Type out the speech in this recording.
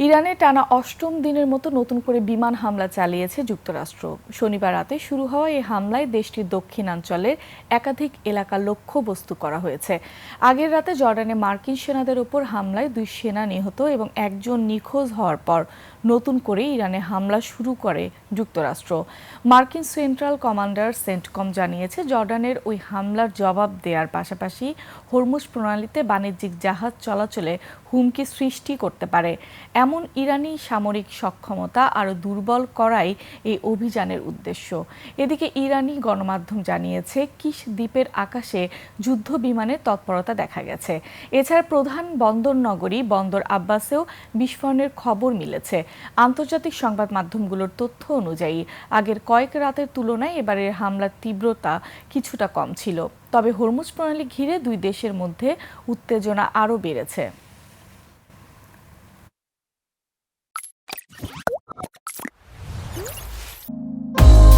ইরানে টানা অষ্টম দিনের মতো নতুন করে বিমান হামলা চালিয়েছে যুক্তরাষ্ট্র। শনিবার রাতে শুরু হওয়া এই হামলায় দেশটির দক্ষিণাঞ্চলের একাধিক এলাকা লক্ষ্যবস্তু করা হয়েছে। আগের রাতে জর্ডানে মার্কিন সেনাদের ওপর হামলায় 2 সেনা নিহত এবং একজন নিখোঁজ হওয়ার পর নতুন করে ইরানে হামলা শুরু করে যুক্তরাষ্ট্র। মার্কিন সেন্ট্রাল কমান্ডার সেন্টকম জানিয়েছে, জর্ডানের ওই হামলার জবাব দেওয়ার পাশাপাশি হরমুজ প্রণালীতে বাণিজ্যিক জাহাজ চলাচলে হুমকি সৃষ্টি করতে পারে এমন ইরানি সামরিক সক্ষমতা আরও দুর্বল করাই এই অভিযানের উদ্দেশ্য। এদিকে ইরানি গণমাধ্যম জানিয়েছে, কিশ দ্বীপের আকাশে যুদ্ধ বিমানের তৎপরতা দেখা গেছে। এছাড়া প্রধান বন্দর নগরী বন্দর আব্বাসেও বিস্ফোরণের খবর মিলেছে। আন্তর্জাতিক সংবাদ মাধ্যমগুলোর তথ্য অনুযায়ী আগের কয়েক রাতের তুলনায় এবারের হামলার তীব্রতা কিছুটা কম ছিল। তবে হরমুজ প্রণালী ঘিরে দুই দেশের মধ্যে উত্তেজনা আরও বেড়েছে।